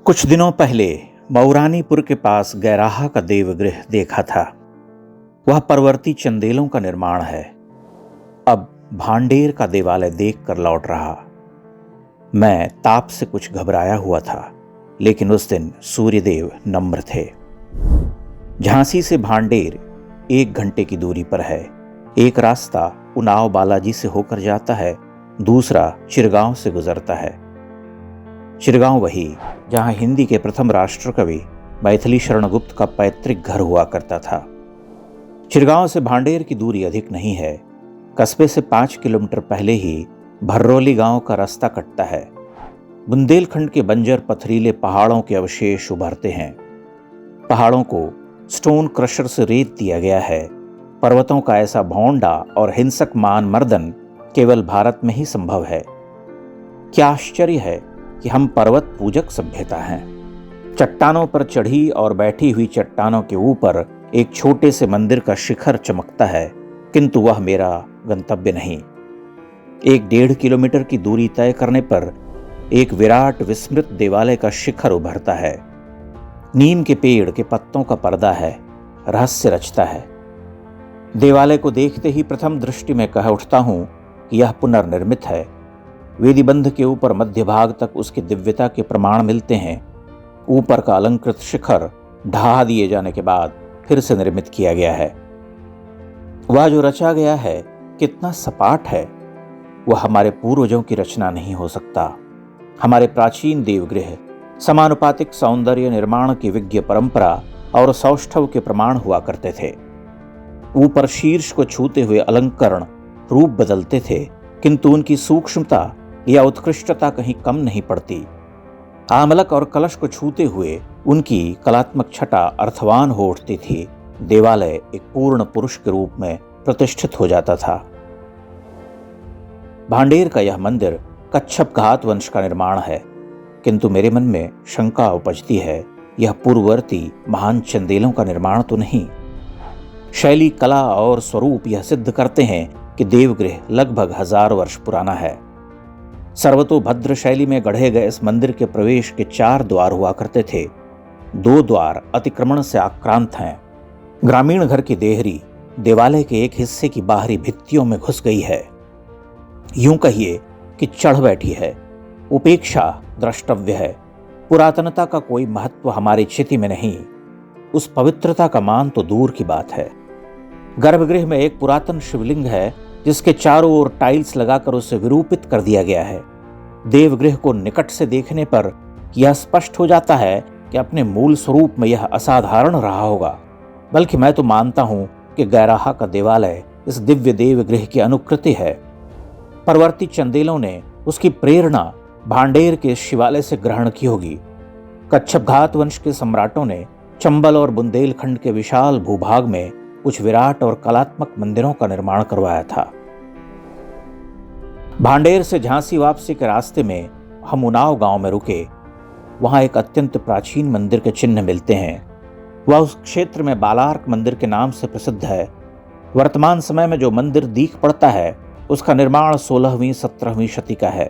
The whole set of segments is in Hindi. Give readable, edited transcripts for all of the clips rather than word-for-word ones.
कुछ दिनों पहले मऊरानीपुर के पास गैराहा का देवगृह देखा था। वह परवर्ती चंदेलों का निर्माण है। अब भांडेर का देवालय देखकर लौट रहा। मैं ताप से कुछ घबराया हुआ था, लेकिन उस दिन सूर्यदेव नम्र थे। झांसी से भांडेर 1 घंटे की दूरी पर है। एक रास्ता उनाव बालाजी से होकर जाता है, दूसरा चिरगांव से गुजरता है। चिरगांव वही जहां हिंदी के प्रथम राष्ट्र कवि मैथिली शरण गुप्त का पैतृक घर हुआ करता था। चिरगांव से भांडेर की दूरी अधिक नहीं है। कस्बे से 5 किलोमीटर पहले ही भर्रोली गांव का रास्ता कटता है। बुंदेलखंड के बंजर पथरीले पहाड़ों के अवशेष उभरते हैं। पहाड़ों को स्टोन क्रशर से रेत दिया गया है। पर्वतों का ऐसा भौंडा और हिंसक मान मर्दन केवल भारत में ही संभव है। क्या आश्चर्य है कि हम पर्वत पूजक सभ्यता हैं। चट्टानों पर चढ़ी और बैठी हुई चट्टानों के ऊपर एक छोटे से मंदिर का शिखर चमकता है, किंतु वह मेरा गंतव्य नहीं। 1-1.5 किलोमीटर की दूरी तय करने पर एक विराट विस्मृत देवालय का शिखर उभरता है। नीम के पेड़ के पत्तों का पर्दा है, रहस्य रचता है। देवालय को देखते ही प्रथम दृष्टि में कह उठता हूं कि यह पुनर्निर्मित है। वेदीबंध के ऊपर मध्य भाग तक उसकी दिव्यता के प्रमाण मिलते हैं। ऊपर का अलंकृत शिखर ढहा दिए जाने के बाद फिर से निर्मित किया गया है। वह जो रचा गया है कितना सपाट है। वह हमारे पूर्वजों की रचना नहीं हो सकता। हमारे प्राचीन देवगृह समानुपातिक सौंदर्य निर्माण की विज्ञ परंपरा और सौष्ठव के प्रमाण हुआ करते थे। ऊपर शीर्ष को छूते हुए अलंकरण रूप बदलते थे, किंतु उनकी सूक्ष्मता या उत्कृष्टता कहीं कम नहीं पड़ती। आमलक और कलश को छूते हुए उनकी कलात्मक छटा अर्थवान हो उठती थी। देवालय एक पूर्ण पुरुष के रूप में प्रतिष्ठित हो जाता था। भांडेर का यह मंदिर कच्छप घात वंश का निर्माण है, किंतु मेरे मन में शंका उपजती है, यह पूर्ववर्ती महान चंदेलों का निर्माण तो नहीं। शैली, कला और स्वरूप यह सिद्ध करते हैं कि देवगृह लगभग 1000 वर्ष पुराना है। सर्वतोभद्र शैली में गढ़े गए इस मंदिर के प्रवेश के 4 द्वार हुआ करते थे। 2 द्वार अतिक्रमण से आक्रांत हैं। ग्रामीण घर की देहरी देवालय के एक हिस्से की बाहरी भित्तियों में घुस गई है। यूं कहिए कि चढ़ बैठी है। उपेक्षा द्रष्टव्य है। पुरातनता का कोई महत्व हमारी चिति में नहीं। उस पवित्रता का मान तो दूर की बात है। गर्भगृह में एक पुरातन शिवलिंग है, जिसके चारों ओर टाइल्स लगाकर उसे विरूपित कर दिया गया है। देवगृह को निकट से देखने पर यह स्पष्ट हो जाता है कि अपने मूल स्वरूप में यह असाधारण रहा होगा। बल्कि मैं तो मानता हूं कि गैराहा का देवालय इस दिव्य देवगृह की अनुकृति है। परवर्ती चंदेलों ने उसकी प्रेरणा भांडेर के शिवालय से ग्रहण की होगी। कच्छप घात वंश के सम्राटों ने चंबल और बुंदेलखंड के विशाल भूभाग में कुछ विराट और कलात्मक मंदिरों का निर्माण करवाया था। भांडेर से झांसी वापसी के रास्ते में हम उनाव गांव में रुके। वहां एक अत्यंत प्राचीन मंदिर के चिन्ह मिलते हैं। वह उस क्षेत्र में बालार्क मंदिर के नाम से प्रसिद्ध है। वर्तमान समय में जो मंदिर दीख पड़ता है, उसका निर्माण 16वीं-17वीं शती का है।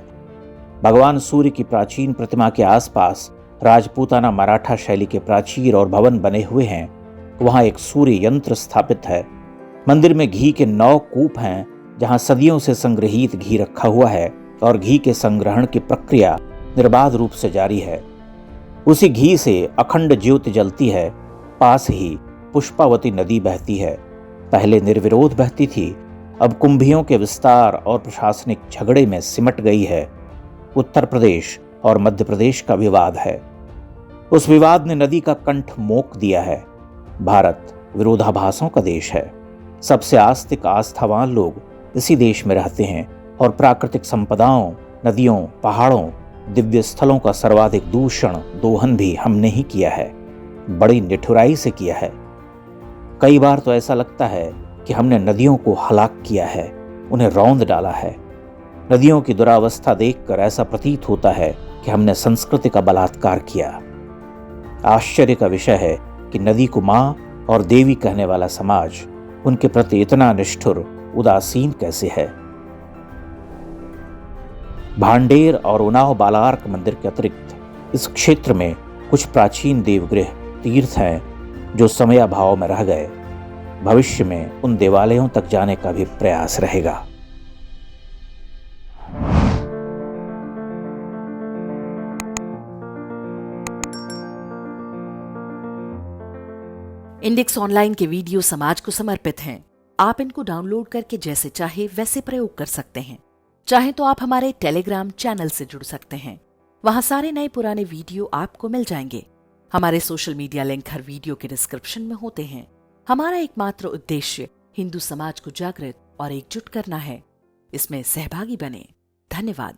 भगवान सूर्य की प्राचीन प्रतिमा के आसपास राजपूताना मराठा शैली के प्राचीर और भवन बने हुए हैं। वहां एक सूर्य यंत्र स्थापित है। मंदिर में घी के 9 कूप हैं, जहां सदियों से संग्रहित घी रखा हुआ है और घी के संग्रहण की प्रक्रिया निर्बाध रूप से जारी है। उसी घी से अखंड ज्योति जलती है। पास ही पुष्पावती नदी बहती है। पहले निर्विरोध बहती थी, अब कुंभियों के विस्तार और प्रशासनिक झगड़े में सिमट गई है। उत्तर प्रदेश और मध्य प्रदेश का विवाद है। उस विवाद ने नदी का कंठ मोक दिया है। भारत विरोधाभासों का देश है। सबसे आस्तिक आस्थावान लोग इसी देश में रहते हैं और प्राकृतिक संपदाओं, नदियों, पहाड़ों, दिव्य स्थलों का सर्वाधिक दूषण, दोहन भी हमने ही किया है। बड़ी निठुराई से किया है। कई बार तो ऐसा लगता है कि हमने नदियों को हलाक किया है, उन्हें रौंद डाला है। नदियों की दुरावस्था देखकर ऐसा प्रतीत होता है कि हमने संस्कृति का बलात्कार किया। आश्चर्य का विषय है कि नदी को मां और देवी कहने वाला समाज उनके प्रति इतना निष्ठुर, उदासीन कैसे है। भांडेर और उनाव बालार्क मंदिर के अतिरिक्त इस क्षेत्र में कुछ प्राचीन देवगृह तीर्थ हैं जो समयाभाव में रह गए। भविष्य में उन देवालयों तक जाने का भी प्रयास रहेगा। इंडेक्स ऑनलाइन के वीडियो समाज को समर्पित हैं। आप इनको डाउनलोड करके जैसे चाहे वैसे प्रयोग कर सकते हैं। चाहे तो आप हमारे टेलीग्राम चैनल से जुड़ सकते हैं। वहां सारे नए पुराने वीडियो आपको मिल जाएंगे। हमारे सोशल मीडिया लिंक हर वीडियो के डिस्क्रिप्शन में होते हैं। हमारा एकमात्र उद्देश्य हिंदू समाज को जागृत और एकजुट करना है। इसमें सहभागी बने। धन्यवाद।